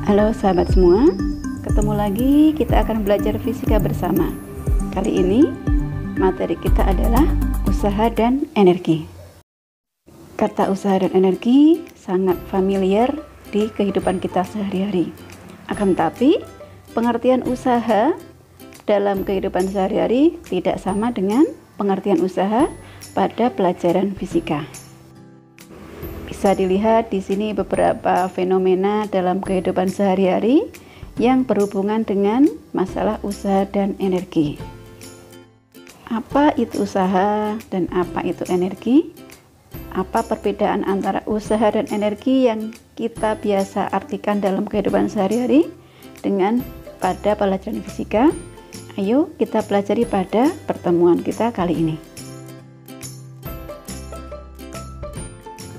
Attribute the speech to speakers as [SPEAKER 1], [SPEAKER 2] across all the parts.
[SPEAKER 1] Halo sahabat semua, ketemu lagi kita akan belajar fisika bersama. Kali ini materi kita adalah usaha dan energi. Kata usaha dan energi sangat familiar di kehidupan kita sehari-hari. Akan tetapi pengertian usaha dalam kehidupan sehari-hari tidak sama dengan pengertian usaha pada pelajaran fisika. Bisa dilihat di sini beberapa fenomena dalam kehidupan sehari-hari yang berhubungan dengan masalah usaha dan energi. Apa itu usaha dan apa itu energi? Apa perbedaan antara usaha dan energi yang kita biasa artikan dalam kehidupan sehari-hari dengan pada pelajaran fisika? Ayo kita pelajari pada pertemuan kita kali ini.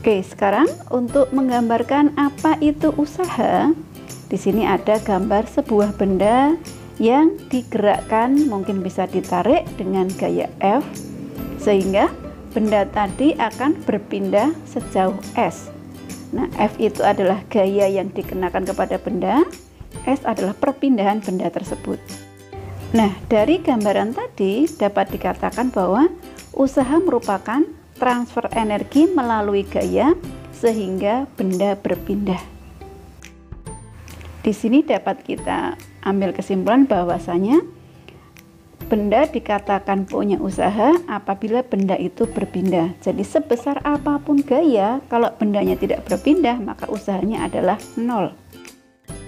[SPEAKER 1] Oke, sekarang untuk menggambarkan apa itu usaha, di sini ada gambar sebuah benda yang digerakkan, mungkin bisa ditarik dengan gaya F, sehingga benda tadi akan berpindah sejauh S. Nah, F itu adalah gaya yang dikenakan kepada benda, S adalah perpindahan benda tersebut. Nah, dari gambaran tadi dapat dikatakan bahwa usaha merupakan transfer energi melalui gaya sehingga benda berpindah. Di sini dapat kita ambil kesimpulan bahwasanya benda dikatakan punya usaha apabila benda itu berpindah. Jadi sebesar apapun gaya, kalau bendanya tidak berpindah maka usahanya adalah 0.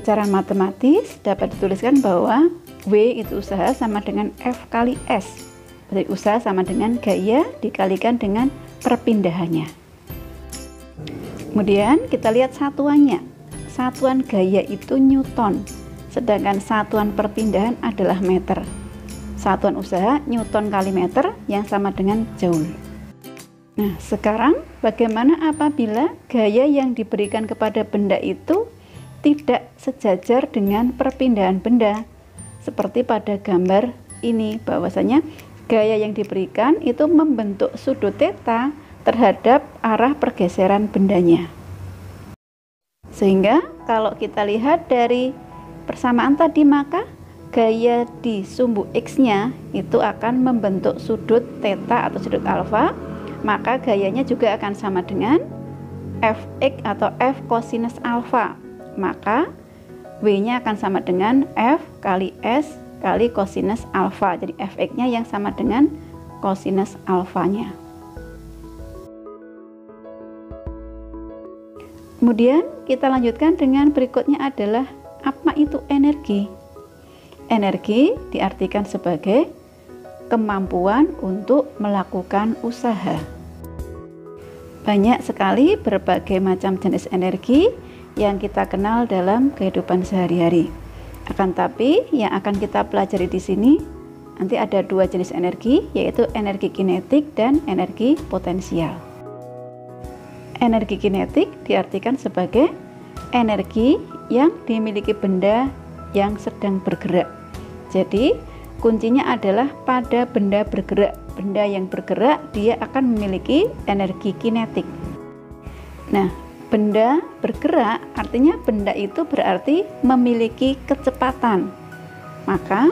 [SPEAKER 1] Secara matematis dapat dituliskan bahwa W itu usaha sama dengan F kali S. Berarti usaha sama dengan gaya dikalikan dengan perpindahannya. Kemudian kita lihat satuannya. Satuan gaya itu Newton, sedangkan satuan perpindahan adalah meter. Satuan usaha Newton kali meter yang sama dengan joule. Nah, sekarang bagaimana apabila gaya yang diberikan kepada benda itu tidak sejajar dengan perpindahan benda? Seperti pada gambar ini, bahwasanya gaya yang diberikan itu membentuk sudut theta terhadap arah pergeseran bendanya. Sehingga kalau kita lihat dari persamaan tadi, maka gaya di sumbu X-nya itu akan membentuk sudut theta atau sudut alfa, maka gayanya juga akan sama dengan Fx atau F kosinus alfa. Maka W-nya akan sama dengan F kali S kali kosinus alfa. Jadi Fx-nya yang sama dengan kosinus alfanya. Kemudian kita lanjutkan dengan berikutnya adalah apa itu energi? Energi diartikan sebagai kemampuan untuk melakukan usaha. Banyak sekali berbagai macam jenis energi yang kita kenal dalam kehidupan sehari-hari. Akan tapi yang akan kita pelajari di sini nanti ada dua jenis energi, yaitu energi kinetik dan energi potensial. Energi kinetik diartikan sebagai energi yang dimiliki benda yang sedang bergerak. Jadi kuncinya adalah pada benda bergerak. Benda yang bergerak dia akan memiliki energi kinetik. Nah, benda bergerak artinya benda itu berarti memiliki kecepatan. Maka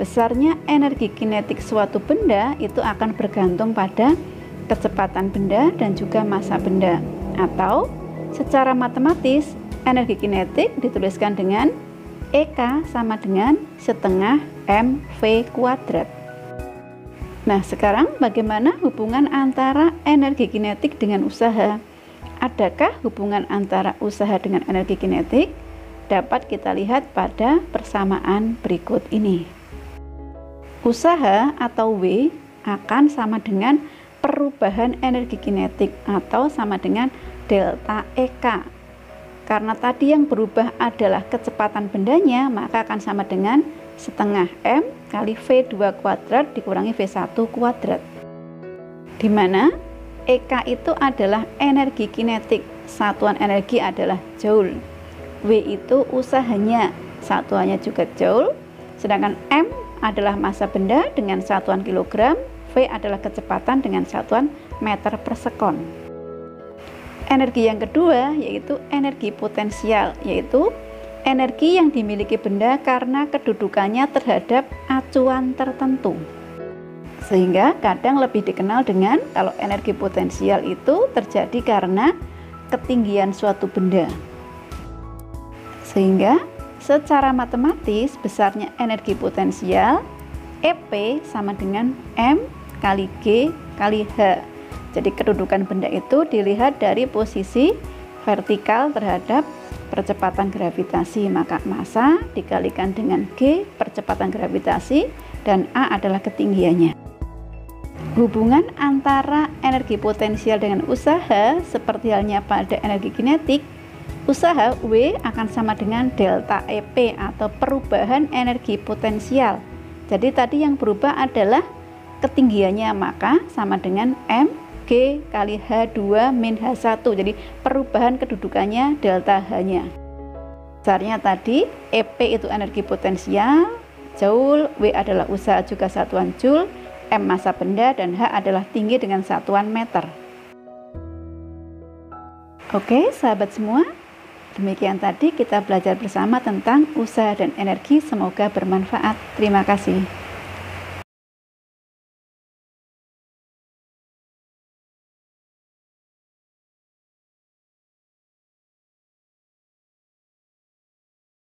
[SPEAKER 1] besarnya energi kinetik suatu benda itu akan bergantung pada kecepatan benda dan juga massa benda. Atau secara matematis energi kinetik dituliskan dengan EK sama dengan setengah mv kuadrat. Nah, sekarang bagaimana hubungan antara energi kinetik dengan usaha? Adakah hubungan antara usaha dengan energi kinetik? Dapat kita lihat pada persamaan berikut ini. Usaha atau W akan sama dengan perubahan energi kinetik atau sama dengan delta EK. Karena tadi yang berubah adalah kecepatan bendanya, maka akan sama dengan setengah M kali V2 kuadrat dikurangi V1 kuadrat. Di mana EK itu adalah energi kinetik, satuan energi adalah joule. W itu usahanya, satuannya juga joule. Sedangkan M adalah massa benda dengan satuan kilogram, V adalah kecepatan dengan satuan meter per sekon. Energi yang kedua yaitu energi potensial, yaitu energi yang dimiliki benda karena kedudukannya terhadap acuan tertentu. Sehingga kadang lebih dikenal dengan kalau energi potensial itu terjadi karena ketinggian suatu benda. Sehingga secara matematis besarnya energi potensial EP sama dengan M kali G kali H. Jadi kedudukan benda itu dilihat dari posisi vertikal terhadap percepatan gravitasi, maka massa dikalikan dengan G percepatan gravitasi dan A adalah ketinggiannya. Hubungan antara energi potensial dengan usaha seperti halnya pada energi kinetik, usaha W akan sama dengan delta EP atau perubahan energi potensial. Jadi tadi yang berubah adalah ketinggiannya, maka sama dengan M G kali H2 min H1. Jadi perubahan kedudukannya delta H-nya. Besarnya tadi EP itu energi potensial, Joule, W adalah usaha juga satuan Joule, M massa benda, dan H adalah tinggi dengan satuan meter. Oke sahabat semua, demikian tadi kita belajar bersama tentang usaha dan energi. Semoga bermanfaat. Terima kasih.